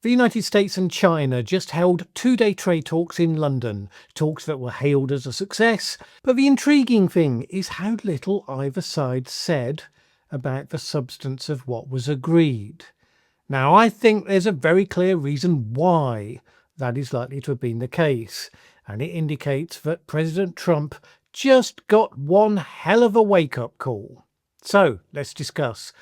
The United States and China just held two-day trade talks in London, talks that were hailed as a success, but the intriguing thing is how little either side said about the substance of what was agreed. Now, I think there's a very clear reason why that is likely to have been the case, and it indicates that President Trump just got one hell of a wake-up call. So, let's discuss.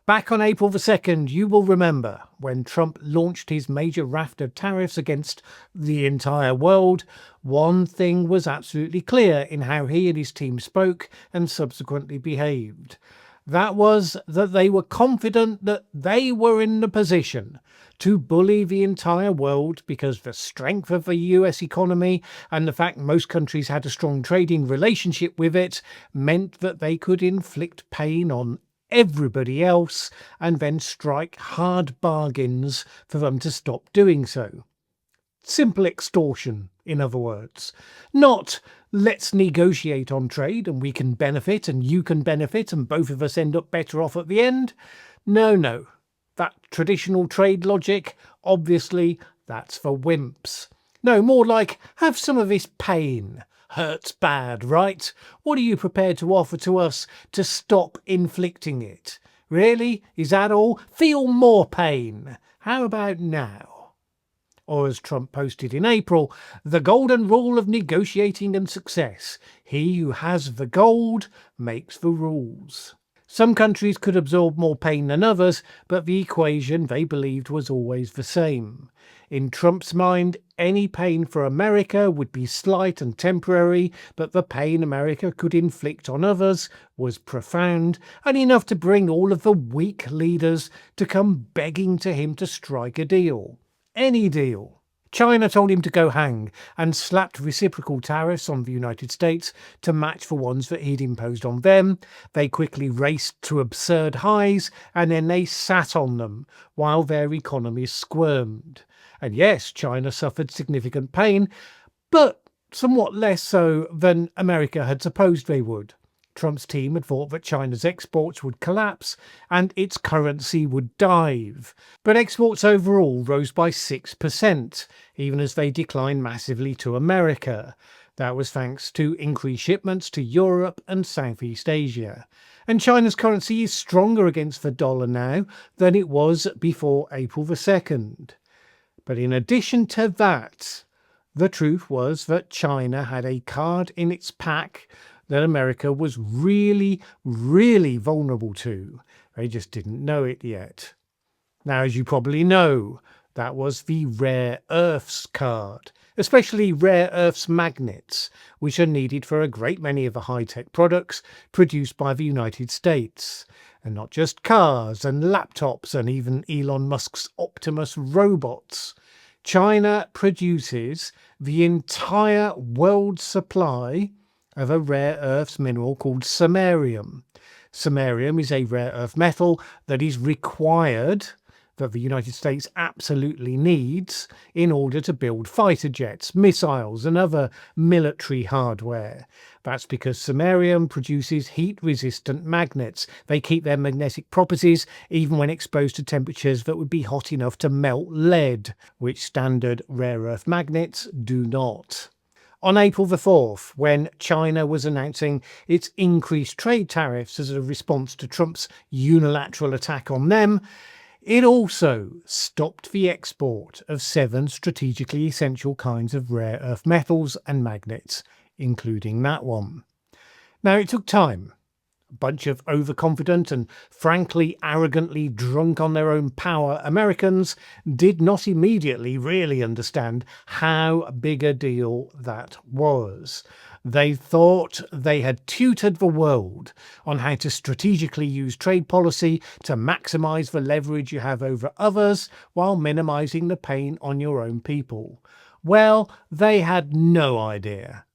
Back on April the 2nd, you will remember, when Trump launched his major raft of tariffs against the entire world, one thing was absolutely clear in how he and his team spoke and subsequently behaved. That was that they were confident that they were in the position to bully the entire world because the strength of the US economy and the fact most countries had a strong trading relationship with it meant that they could inflict pain on everybody else and then strike hard bargains for them to stop doing so. Simple extortion, in other words. Not, let's negotiate on trade and we can benefit and you can benefit and both of us end up better off at the end. No. That traditional trade logic, obviously, that's for wimps. No, more like, have some of this pain. Hurts bad, right? What are you prepared to offer to us to stop inflicting it? Really? Is that all? Feel more pain. How about now? Or as Trump posted in April, the golden rule of negotiating and success. He who has the gold makes the rules. Some countries could absorb more pain than others, but the equation they believed was always the same. In Trump's mind, any pain for America would be slight and temporary, but the pain America could inflict on others was profound and enough to bring all of the weak leaders to come begging to him to strike a deal. Any deal. China told him to go hang and slapped reciprocal tariffs on the United States to match the ones that he'd imposed on them. They quickly raced to absurd highs and then they sat on them while their economies squirmed. And yes, China suffered significant pain, but somewhat less so than America had supposed they would. Trump's team had thought that China's exports would collapse and its currency would dive. But exports overall rose by 6%, even as they declined massively to America. That was thanks to increased shipments to Europe and Southeast Asia. And China's currency is stronger against the dollar now than it was before April the 2nd. But in addition to that, the truth was that China had a card in its pack that America was really vulnerable to. They just didn't know it yet. Now, as you probably know, that was the rare earths card, especially rare earths magnets, which are needed for a great many of the high-tech products produced by the United States. And not just cars and laptops and even Elon Musk's Optimus robots. China produces the entire world's supply of a rare earths mineral called samarium. Samarium is a rare earth metal that is required, that the United States absolutely needs, in order to build fighter jets, missiles and other military hardware. That's because samarium produces heat-resistant magnets. They keep their magnetic properties even when exposed to temperatures that would be hot enough to melt lead, which standard rare earth magnets do not. On April the 4th, when China was announcing its increased trade tariffs as a response to Trump's unilateral attack on them, it also stopped the export of 7 strategically essential kinds of rare earth metals and magnets, including that one. Now, it took time. A bunch of overconfident and frankly arrogantly drunk on their own power Americans did not immediately really understand how big a deal that was. They thought they had tutored the world on how to strategically use trade policy to maximize the leverage you have over others while minimizing the pain on your own people. Well, they had no idea.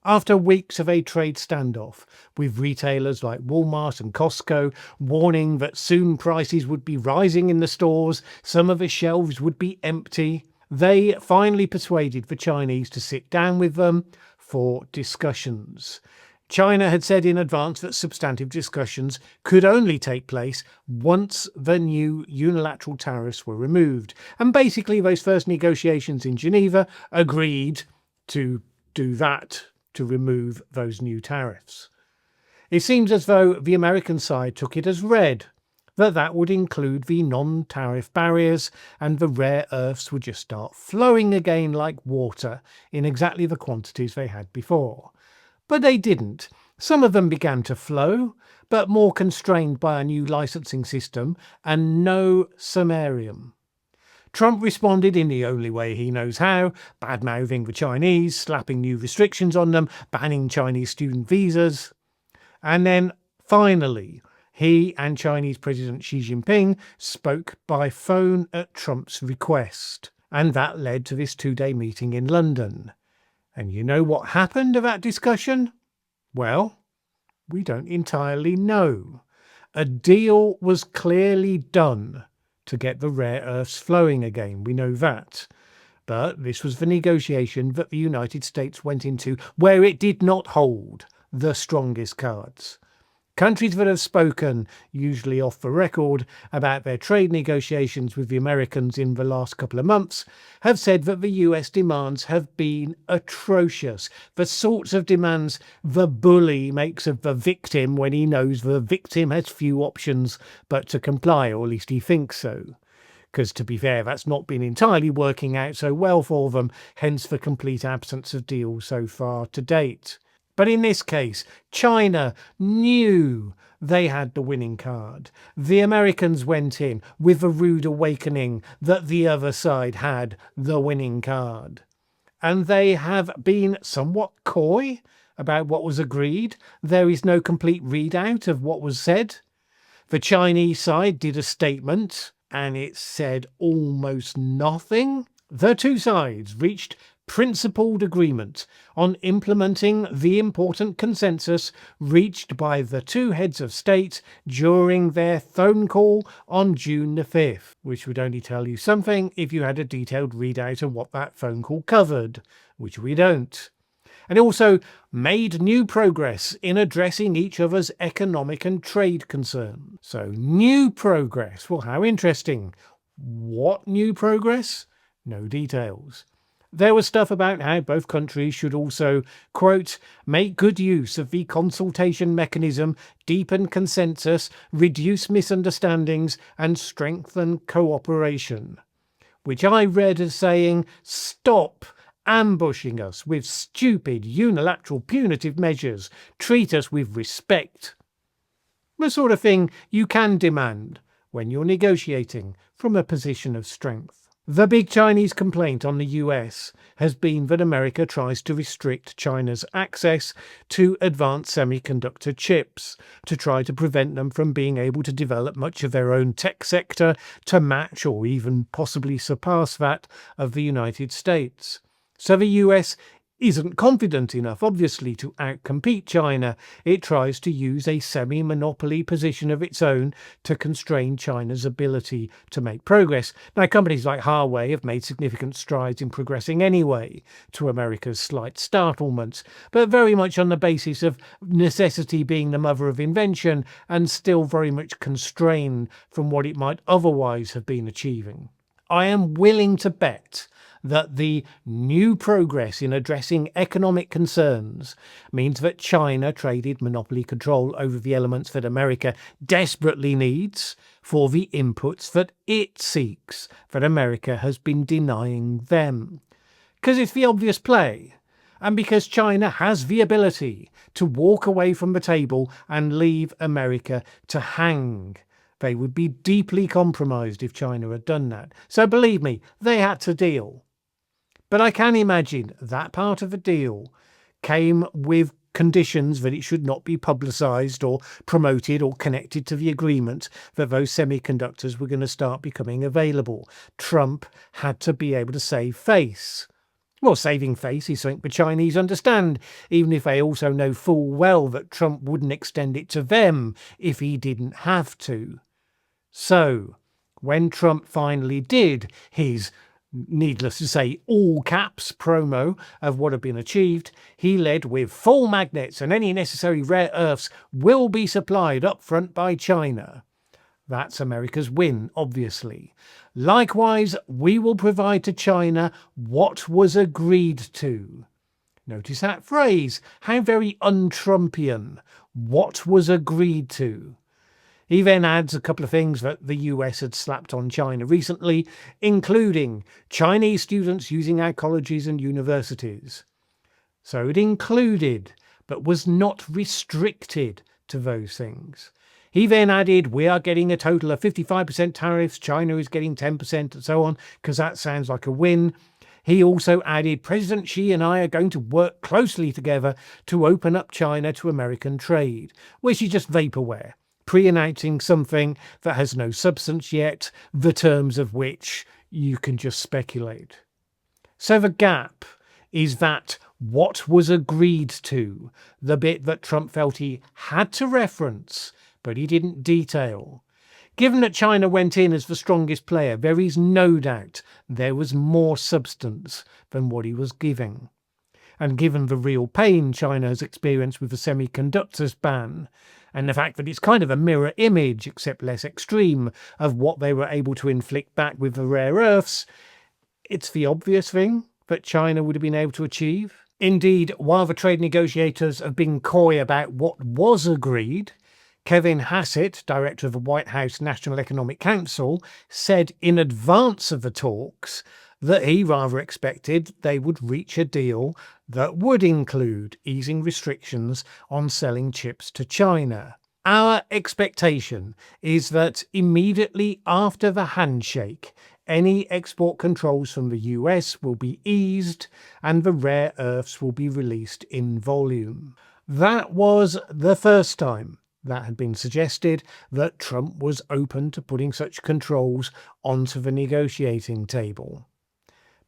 After weeks of a trade standoff, with retailers like Walmart and Costco warning that soon prices would be rising in the stores, some of the shelves would be empty, they finally persuaded the Chinese to sit down with them for discussions. China had said in advance that substantive discussions could only take place once the new unilateral tariffs were removed. And basically, those first negotiations in Geneva agreed to do that, to remove those new tariffs. It seems as though the American side took it as read, that would include the non-tariff barriers and the rare earths would just start flowing again like water in exactly the quantities they had before. But they didn't. Some of them began to flow, but more constrained by a new licensing system and no samarium. Trump responded in the only way he knows how, bad-mouthing the Chinese, slapping new restrictions on them, banning Chinese student visas. And then, finally, he and Chinese President Xi Jinping spoke by phone at Trump's request. And that led to this two-day meeting in London. And you know what happened to that discussion? Well, we don't entirely know. A deal was clearly done to get the rare earths flowing again, we know that. But this was the negotiation that the United States went into where it did not hold the strongest cards. Countries that have spoken, usually off the record, about their trade negotiations with the Americans in the last couple of months have said that the US demands have been atrocious. The sorts of demands the bully makes of the victim when he knows the victim has few options but to comply, or at least he thinks so. Because to be fair, that's not been entirely working out so well for them, hence the complete absence of deals so far to date. But in this case, China knew they had the winning card. The Americans went in with a rude awakening that the other side had the winning card. And they have been somewhat coy about what was agreed. There is no complete readout of what was said. The Chinese side did a statement, and it said almost nothing. The two sides reached principled agreement on implementing the important consensus reached by the two heads of state during their phone call on June the 5th, which would only tell you something if you had a detailed readout of what that phone call covered, which we don't. And also made new progress in addressing each other's economic and trade concerns. So new progress. Well, how interesting. What new progress? No details. There was stuff about how both countries should also, quote, make good use of the consultation mechanism, deepen consensus, reduce misunderstandings, and strengthen cooperation. Which I read as saying, stop ambushing us with stupid, unilateral, punitive measures. Treat us with respect. The sort of thing you can demand when you're negotiating from a position of strength. The big Chinese complaint on the US has been that America tries to restrict China's access to advanced semiconductor chips to try to prevent them from being able to develop much of their own tech sector to match or even possibly surpass that of the United States. So the US isn't confident enough, obviously, to outcompete China. It tries to use a semi-monopoly position of its own to constrain China's ability to make progress. Now, companies like Huawei have made significant strides in progressing anyway, to America's slight startlement, but very much on the basis of necessity being the mother of invention and still very much constrained from what it might otherwise have been achieving. I am willing to bet that the new progress in addressing economic concerns means that China traded monopoly control over the elements that America desperately needs for the inputs that it seeks, that America has been denying them. Because it's the obvious play, and because China has the ability to walk away from the table and leave America to hang. They would be deeply compromised if China had done that. So believe me, they had to deal. But I can imagine that part of the deal came with conditions that it should not be publicised or promoted or connected to the agreement that those semiconductors were going to start becoming available. Trump had to be able to save face. Well, saving face is something the Chinese understand, even if they also know full well that Trump wouldn't extend it to them if he didn't have to. So, when Trump finally did his needless to say, all caps promo of what had been achieved. He led with full magnets and any necessary rare earths will be supplied up front by China. That's America's win, obviously. Likewise, we will provide to China what was agreed to. Notice that phrase, how very un-Trumpian. What was agreed to. He then adds a couple of things that the US had slapped on China recently, including Chinese students using our colleges and universities. So it included, but was not restricted to those things. He then added, we are getting a total of 55% tariffs, China is getting 10% and so on, because that sounds like a win. He also added, President Xi and I are going to work closely together to open up China to American trade, which is just vaporware, pre-announcing something that has no substance yet, the terms of which you can just speculate. So the gap is that what was agreed to, the bit that Trump felt he had to reference, but he didn't detail. Given that China went in as the strongest player, there is no doubt there was more substance than what he was giving. And given the real pain China has experienced with the semiconductors ban, and the fact that it's kind of a mirror image, except less extreme, of what they were able to inflict back with the rare earths, it's the obvious thing that China would have been able to achieve. Indeed, while the trade negotiators have been coy about what was agreed, Kevin Hassett, director of the White House National Economic Council, said in advance of the talks that he rather expected they would reach a deal that would include easing restrictions on selling chips to China. Our expectation is that immediately after the handshake, any export controls from the US will be eased and the rare earths will be released in volume. That was the first time that had been suggested that Trump was open to putting such controls onto the negotiating table.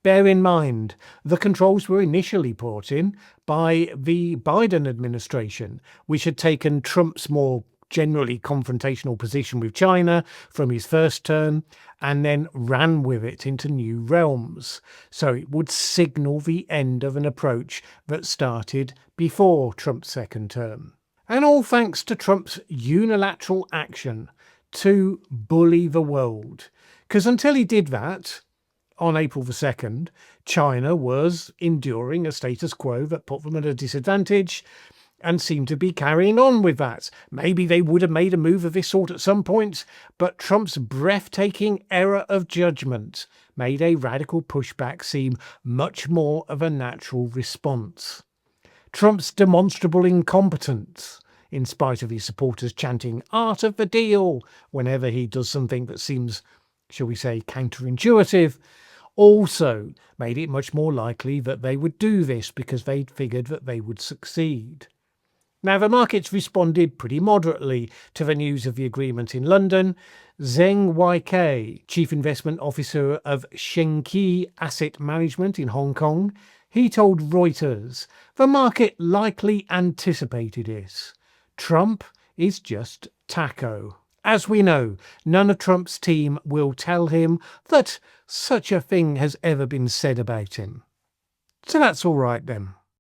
Bear in mind, the controls were initially brought in by the Biden administration, which had taken Trump's more generally confrontational position with China from his first term and then ran with it into new realms. So it would signal the end of an approach that started before Trump's second term. And all thanks to Trump's unilateral action to bully the world. Because until he did that, on April the 2nd, China was enduring a status quo that put them at a disadvantage and seemed to be carrying on with that. Maybe they would have made a move of this sort at some point, but Trump's breathtaking error of judgment made a radical pushback seem much more of a natural response. Trump's demonstrable incompetence, in spite of his supporters chanting "art of the deal" whenever he does something that seems, shall we say, counterintuitive, also made it much more likely that they would do this because they'd figured that they would succeed. Now, the markets responded pretty moderately to the news of the agreement in London. Zheng Weike, Chief Investment Officer of Shenki Asset Management in Hong Kong, he told Reuters the market likely anticipated this. Trump is just taco. As we know, none of Trump's team will tell him that such a thing has ever been said about him. So that's all right then.